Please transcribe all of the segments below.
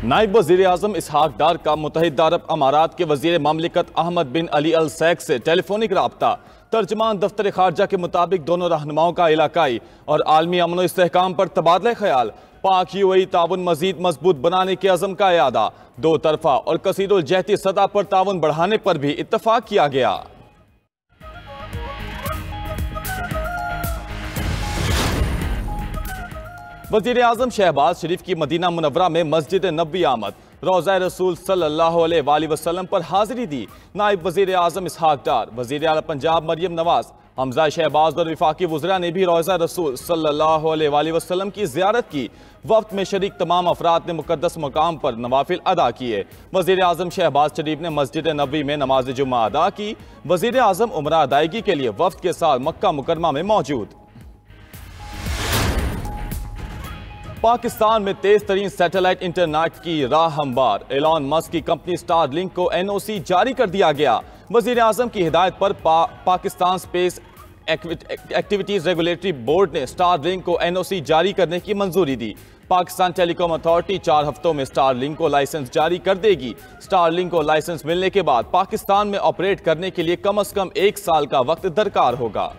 नायब वज़ीर आज़म इसहाक डार का मुत्तहिदा अरब अमारात के वज़ीर ममलिकत अहमद बिन अली अल सैक से टेलीफोनिक राब्ता। तर्जमान दफ्तर खारजा के मुताबिक दोनों रहनुमाओं का इलाकाई और आलमी अमन इस्तेहकाम पर तबादला ख्याल, पाक यूएई ताउन मजीद मजबूत बनाने के अज़म का इरादा, दो तरफा और कसीरुल जहती सतह पर ताउन बढ़ाने पर भी इत्तफाक किया गया। वज़ीर आज़म शहबाज शरीफ की मदीना मुनव्वरा में मस्जिद नबवी आमद, रोज़ा रसूल सल्लल्लाहु अलैहि वसल्लम पर हाजिरी दी। नायब वज़ीर आज़म इसहाक डार, वज़ीर आला पंजाब मरियम नवाज, हमजा शहबाज और वफाकी वज़रा ने भी रोज़ा रसूल सल्लल्लाहु अलैहि वसल्लम की ज़ियारत की। वक्त में शरीक तमाम अफराद ने मुक़द्दस मकाम पर नवाफिल अदा किए। वज़ीर आज़म शहबाज शरीफ ने मस्जिद नबवी में नमाज जुम्मा अदा की। वज़ीर आज़म उम्रा अदायगी के लिए वफ्द के साथ मक्का मुकरमा में मौजूद। पाकिस्तान में तेज तरीन सैटेलाइट इंटरनेट की राह हमवार, एलॉन मस्क की कंपनी स्टारलिंक को एनओसी जारी कर दिया गया। वज़ीर आज़म की हिदायत पर Pakistan space activities regulatory board ने स्टारलिंक को एनओसी जारी करने की मंजूरी दी। पाकिस्तान टेलीकॉम अथॉरिटी 4 हफ्तों में स्टारलिंक को लाइसेंस जारी कर देगी। स्टारलिंक को लाइसेंस मिलने के बाद पाकिस्तान में ऑपरेट करने के लिए कम से कम 1 साल का वक्त दरकार होगा।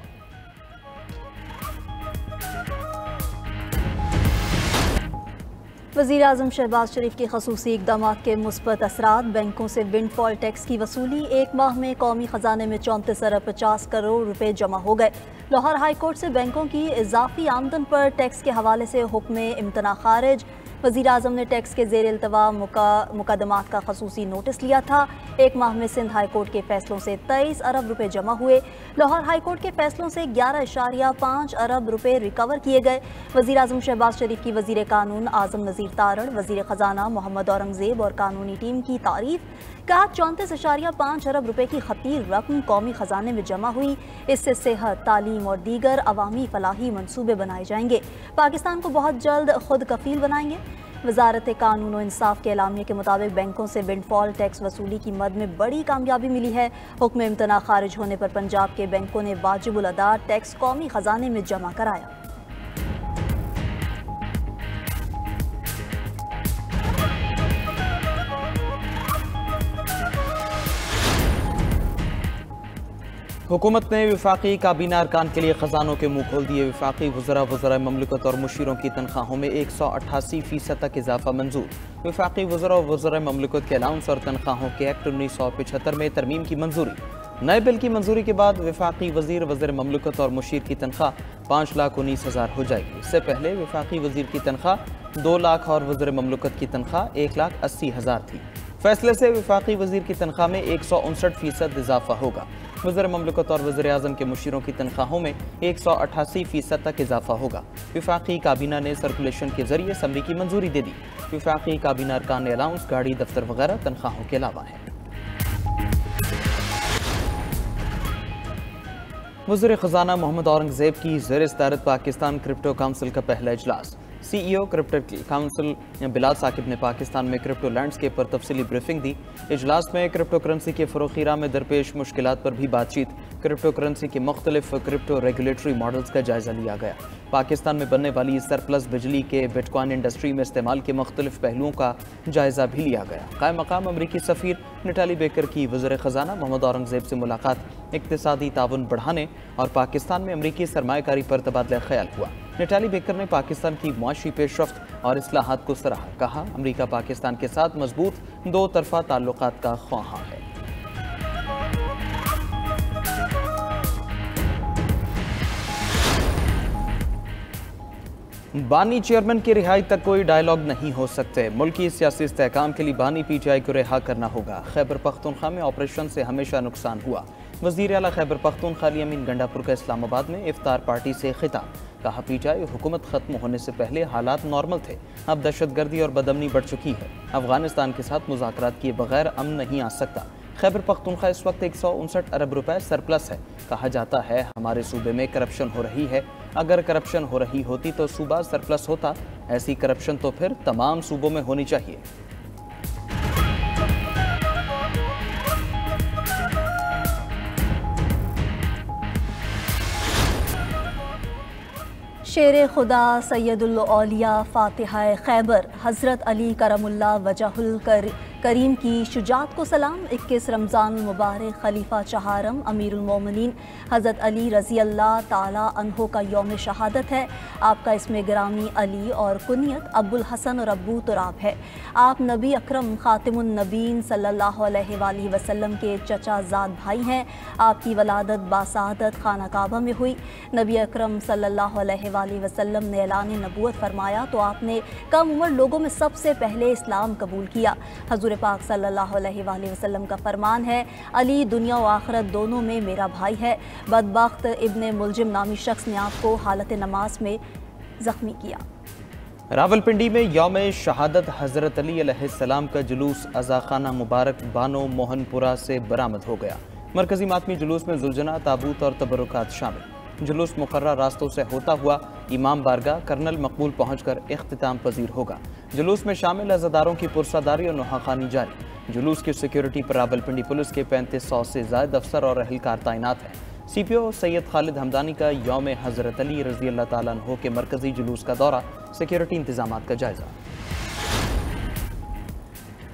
वज़ीर आज़म शहबाज शरीफ के खसूसी इक़दाम के मुस्बत असरात, बैंकों से विंडफॉल टैक्स की वसूली, 1 माह में कौमी ख़जाने में 34 अरब 50 करोड़ रुपए जमा हो गए। लाहौर हाई कोर्ट से बैंकों की इजाफी आमदन पर टैक्स के हवाले से हुक्म इम्तना खारिज। वज़ीर आज़म ने टैक्स के ज़ेर इल्तवा मुकदमात का खसूसी नोटिस लिया था। 1 माह में सिंध हाई कोर्ट के फैसलों से 23 अरब रुपए जमा हुए। लाहौर हाई कोर्ट के फैसलों से 11.5 अरब रुपए रिकवर किए गए। वज़ीर आज़म शहबाज शरीफ की वज़ीर कानून आज़म नज़ीर तारड़, वज़ीर ख़जाना मोहम्मद औरंगज़ेब और कानूनी टीम की तारीफ। कहा 34.5 अरब रुपए की खतीर रकम कौमी ख़जाने में जमा हुई। इससे सेहत, तालीम और दीगर अवामी फलाही मनसूबे बनाए जाएंगे। पाकिस्तान को बहुत जल्द खुद कफील बनाएंगे। वजारत कानून और इंसाफ के एलामिया के मुताबिक बैंकों से विंडफॉल टैक्स वसूली की मद में बड़ी कामयाबी मिली है। हुक्म इम्तना खारिज होने पर पंजाब के बैंकों ने वाजिबुल अदा टैक्स कौमी ख़जाने में जमा कराया। हुकूमत ने वफाकी काबीना अरकान के लिए खजानों के मुँह खोल दिए। वफाकी वज़रा ममलिकत और मुशीरों की तनख्वाहों में 188% तक इजाफा मंजूर। वफाकी वज़रा ममलिकत के अलाउंस और तनख्वाहों के एक्ट 1975 में तरमीम की मंजूरी। नए बिल की मंजूरी के बाद वफाकी वज़ीर ममलिकत और मुशीर की तनख्वाह 5,19,000 हो जाएगी। इससे पहले वफाकी वज़ीर की तनख्वाह 2 लाख और वज़ीर ममलिकत की तनख्वाह 1,80,000 थी। फैसले से वफाकी वज़ीर की तनख्वाह में 159% इजाफा होगा। वज़ीर ममलिकत और वज़ीर आज़म के मुशीरों की तनख्वाहों में 188% तक इजाफा होगा। वफाकी काबीना ने सर्कुलेशन के जरिए असम्बली की मंजूरी दे दी। वफाकी काबीना अरकान ने अलाउंस, गाड़ी, दफ्तर वगैरह तनख्वाहों के अलावा है। वज़ीर ख़जाना मोहम्मद औरंगज़ेब की ज़ेर सदारत पाकिस्तान क्रिप्टो काउंसिल का पहला इजलास। CEO crypto council Bilal Saqib ने पाकिस्तान में क्रिप्टो लैंडस्केप पर तफसीली ब्रीफिंग दी। इजलास में क्रिप्टो करेंसी के फ़रोग़ में दरपेश मुश्किलात पर भी बातचीत, क्रिप्टो करेंसी के मुख्तलिफ क्रिप्टो रेगुलेटरी मॉडल्स का जायज़ा लिया गया। पाकिस्तान में बनने वाली सरप्लस बिजली के बिटकॉइन इंडस्ट्री में इस्तेमाल के मुख्तलिफ पहलुओं का जायज़ा भी लिया गया। कायम मकाम अमरीकी सफ़ीर नटाली बेकर की वज़ीर ख़जाना मोहम्मद औरंगज़ेब से मुलाकात, इक़्तिसादी ताउन बढ़ाने और पाकिस्तान में अमरीकी सरमायाकारी पर तबादला ख्याल हुआ। नटाली बेकर ने पाकिस्तान की मुआशी पेशरफ्त और इस्लाहात को सराहा। कहा अमरीका पाकिस्तान के साथ मजबूत 2 तरफ़ा ताल्लुकात का ख्वाहां है। बानी चेयरमैन की रिहाई तक कोई डायलॉग नहीं हो सकते। मुल्की सियासी इस्तेहकाम के लिए बानी PTI को रिहा करना होगा। खैबर पख्तूनख्वा में ऑपरेशन से हमेशा नुकसान हुआ। वज़ीर आला खैबर पख्तूनख्वा अली अमीन गंडापुर का इस्लामाबाद में इफ्तार पार्टी से खिताब। कहा PTI हुकूमत ख़त्म होने से पहले हालात नॉर्मल थे, अब दहशतगर्दी और बदअमनी बढ़ चुकी है। अफगानिस्तान के साथ मुज़ाकरात किए बगैर अमन नहीं आ सकता। खैबर पख्तूनख्वा इस वक्त 159 अरब रुपए सरप्लस है। कहा जाता है हमारे सूबे में करप्शन हो रही है। अगर करप्शन हो रही होती तो सूबा सरप्लस होता। ऐसी करप्शन तो फिर तमाम सूबों में होनी चाहिए। शेर खुदा सैयदुल औलिया फातिहा खैबर हज़रत अली करमुल्लाह वजहुल करीम की शुजात को सलाम। 21 रमज़ान मुबारक खलीफा चहारम अमीरुल मोमिनीन हज़रत अली रज़ी अल्लाह ताला अन्हो का यौम शहादत है। आपका इसमें गिरामी अली और कुनियत अब्बुल हसन और अब्बू तुराब है। आप नबी अकरम खातिमुन नबीन सल्लल्लाहु अलैहि वसल्लम के चचा ज़ाद भाई हैं। आपकी वलादत बासादत खाना काबा में हुई। नबी अकरम सल्लल्लाहु अलैहि वसल्लम ने ऐलान नबूवत फरमाया तो आपने कम उम्र लोगों में सबसे पहले इस्लाम कबूल किया। हजूर पाक सल्लल्लाहु अलैहि वसल्लम का फरमान है, अली दुनिया और आखिरत दोनों में मेरा भाई है। बदबख्त इब्ने मुलजिम नामी शख्स ने आपको हालत नमाज में जख्मी किया। रावलपिंडी में यौम शहादत हज़रत अली अलैहिस्सलाम का जुलूस अज़ाखाना मुबारक बानो मोहनपुरा से बरामद हो गया। मरकजी मातमी जुलूस में जुलजना, ताबूत और तबरुकात शामिल। जुलूस मुकर्रर रास्तों से होता हुआ इमाम बारगाह कर्नल मकबूल पहुंचकर इख्तिताम पजीर होगा। जुलूस में शामिल अज़ादारों की पुरसादारी और नुहाखानी जारी। जुलूस की सिक्योरिटी पर रावलपिंडी पुलिस के 3500 से ज़ायद अफसर और अहलकार तैनात हैं। CPO सैयद खालिद हमदानी का यौम हज़रत अली रज़ी अल्लाह ताला अन्हो के मरकजी जुलूस का दौरा, सिक्योरिटी इंतजामात का जायजा।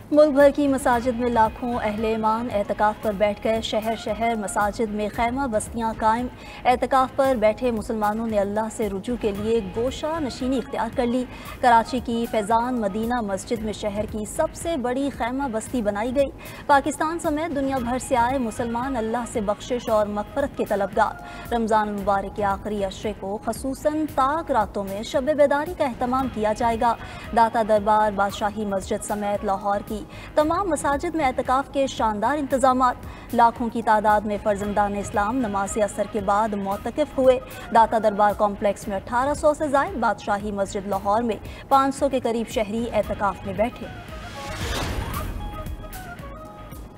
मुल्क भर की मसाजिद में लाखों अहले ईमान एतकाफ़ पर बैठ गए। शहर शहर मसाजिद में खैमा बस्तियाँ कायम। एतकाफ़ पर बैठे मुसलमानों ने अल्लाह से रुजू के लिए गोशा नशीनी इख्तियार कर ली। कराची की फैज़ान मदीना मस्जिद में शहर की सबसे बड़ी खैमा बस्ती बनाई गई। पाकिस्तान समेत दुनिया भर से आए मुसलमान अल्लाह से बख्शिश और मग़फ़िरत के तलबगार। रमज़ान मुबारक के आखिरी अशरे को खसूसन ताक रातों में शब बेदारी का एहतमाम किया जाएगा। दाता दरबार बादशाही मस्जिद समेत लाहौर की तमाम मसाजिद में एतकाफ़ के शानदार इंतजामात। लाखों की तादाद में फर्जंदान इस्लाम नमाज असर के बाद मोतकिफ हुए। दाता दरबार कॉम्प्लेक्स में 1800 से ज़ायद, बादशाही मस्जिद लाहौर में 500 के करीब शहरी एतकाफ़ में बैठे।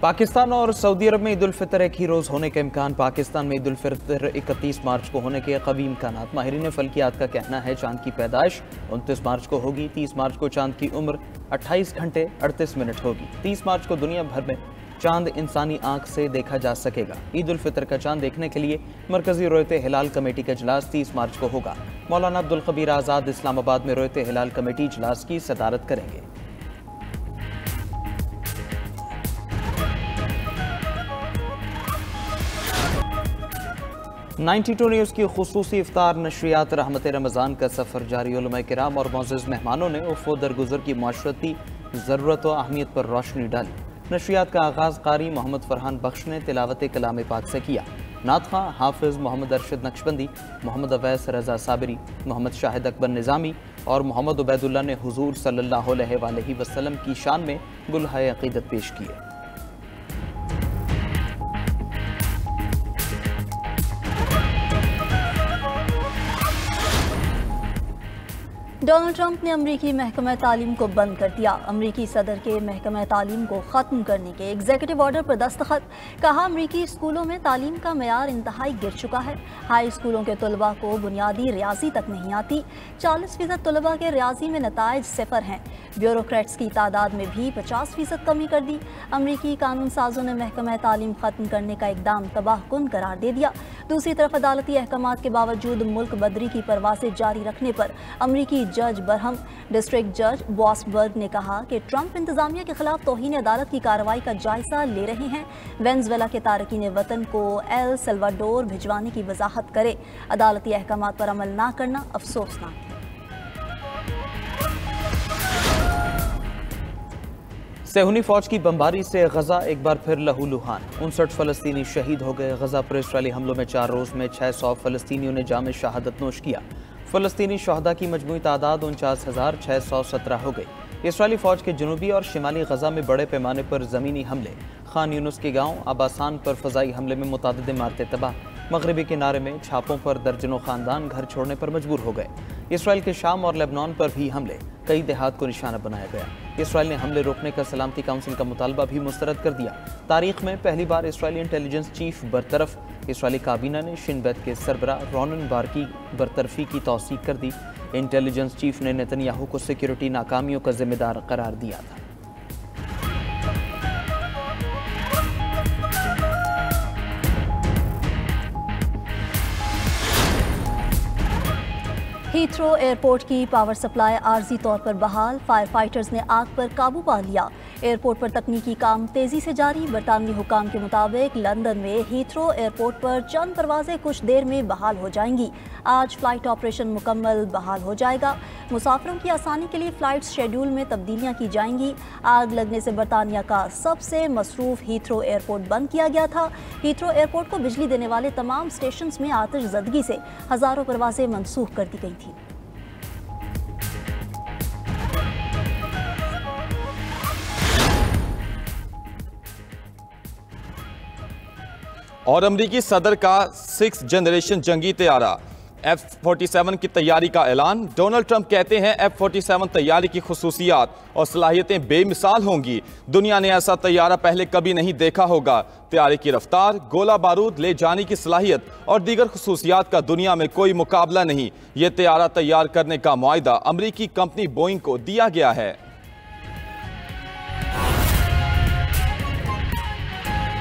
पाकिस्तान और सऊदी अरब में ईद उल फितर एक ही रोज़ होने का इम्कान। पाकिस्तान में ईद उल फितर 31 मार्च को होने के कवी इम्कानात। माहिरीन फल्कियात का कहना है चांद की पैदाइश 29 मार्च को होगी। 30 मार्च को चांद की उम्र 28 घंटे 38 मिनट होगी। 30 मार्च को दुनिया भर में चांद इंसानी आंख से देखा जा सकेगा। ईद उल फितर का चांद देखने के लिए मरकजी रोयते हिलाल कमेटी का इजलास 30 मार्च को होगा। मौलाना अब्दुल कबीर आज़ाद इस्लामाबाद में रोयते हिलाल कमेटी इजलास की सदारत करेंगे। 92 न्यूज़ की खुसूसी इफ्तार नशरियात रहमत रमज़ान का सफ़र जारी। उलमा किराम और मोअज़्ज़िज़ मेहमानों ने उफ़्फ़ो दरगुज़र की माशरती ज़रूरत व अहमियत पर रोशनी डाली। नशरियात का आगाज़ कारी मोहम्मद फ़रहान बख्श ने तिलावत कलाम पाक से किया। नात ख़्वां हाफिज़ मोहम्मद अरशद नक्शबंदी, मोहम्मद अवैस रज़ा साबरी, मोहम्मद शाहिद अकबर निज़ामी और मोहम्मद उबैदुल्लाह ने हुज़ूर सल्लल्लाहु अलैहि वसल्लम की शान में गुलहाए अक़ीदत पेश किए। डोनाल्ड ट्रंप ने अमरीकी महकमा तालीम को बंद कर दिया। अमरीकी सदर के महकमा तालीम को ख़त्म करने के एग्जीक्यूटिव ऑर्डर पर दस्तखत। कहा, अमरीकी स्कूलों में तालीम का मयार इंतहाई गिर चुका है। हाई स्कूलों के तलबा को बुनियादी रियाजी तक नहीं आती। 40% तलबा के रियाजी में नताइज 0 हैं। ब्यूरोक्रेट्स की तादाद में भी 50% कमी कर दी। अमरीकी कानून साजों ने महकमा तालीम ख़त्म करने का इकदाम तबाहकुन करार दे दिया। दूसरी तरफ अदालती अहकामात के बावजूद मुल्क बदरी की परवाज़ें जारी रखने पर अमरीकी जज बरहम डिस्ट्रिक्ट जज बॉसबर्ग ने कहा कि ट्रंप इंतजामिया के खिलाफ तौहीन अदालत की कार्रवाई का जायजा ले रहे हैं। वेनेजुएला के तारकीन वतन को एल सल्वाडोर भिजवाने की वजाहत करे। अदालती अहकामात पर अमल ना करना अफसोसनाक है। सेहूनी फौज की बमबारी से गजा एक बार फिर लहूलुहान। 59 फलस्तीनी शहीद हो गए। गजा पर इसराइली हमलों में 4 रोज़ में 600 फलस्तीनियों ने जाम शहादत नोश किया। फलस्तीनी शहदा की मजमूई तादाद 49,617 हो गई। इसराइली फौज के जनूबी और शिमाली गजा में बड़े पैमाने पर ज़मीनी हमले। खान यूनुस के गांव आबासान पर फ़ज़ाई हमले में मुतादिद इमारतें तबाह। मगरबी किनारे में छापों पर दर्जनों ख़ानदान घर छोड़ने पर मजबूर हो गए। इसराइल के शाम और लेबनान पर भी हमले, कई देहात को निशाना बनाया गया। इसराइल ने हमले रोकने का सलामती काउंसिल का मुतालबा भी मुस्तरद कर दिया। तारीख में पहली बार इसराइली इंटेलिजेंस चीफ बरतरफ। इसराइली काबीना ने शिन बेत के सरबरा रोनन बार की बरतरफी की तौसीक कर दी। इंटेलिजेंस चीफ ने नेतन्याहू को सिक्योरिटी नाकामियों का जिम्मेदार करार दिया था। हीथ्रो एयरपोर्ट की पावर सप्लाई आर्जी तौर पर बहाल, फायर फाइटर्स ने आग पर काबू पा लिया। एयरपोर्ट पर तकनीकी काम तेजी से जारी। बरतानवी हुकाम के मुताबिक लंदन में हीथ्रो एयरपोर्ट पर चंद परवाजें कुछ देर में बहाल हो जाएंगी। आज फ्लाइट ऑपरेशन मुकम्मल बहाल हो जाएगा। मुसाफिरों की आसानी के लिए फ्लाइट शेड्यूल में तब्दीलियां की जाएंगी। आग लगने से बरतानिया का सबसे मसरूफ हीथ्रो एयरपोर्ट बंद किया गया था। हीथ्रो एयरपोर्ट को बिजली देने वाले तमाम स्टेशन में आतिशज़दगी से हज़ारों परवाजें मनसूख कर दी गई थी। और अमरीकी सदर का 6th जनरेशन जंगी तैयारा F-47 की तैयारी का ऐलान। डोनाल्ड ट्रंप कहते हैं F-47 तैयारी की खुसूसियात और सलाहियतें बेमिसाल होंगी। दुनिया ने ऐसा तैयारा पहले कभी नहीं देखा होगा। तैयारी की रफ्तार, गोला बारूद ले जाने की सलाहियत और दीगर खुसूसियात का दुनिया में कोई मुकाबला नहीं। ये तैयारा तैयार करने का मुआहिदा अमरीकी कंपनी बोइंग को दिया गया है।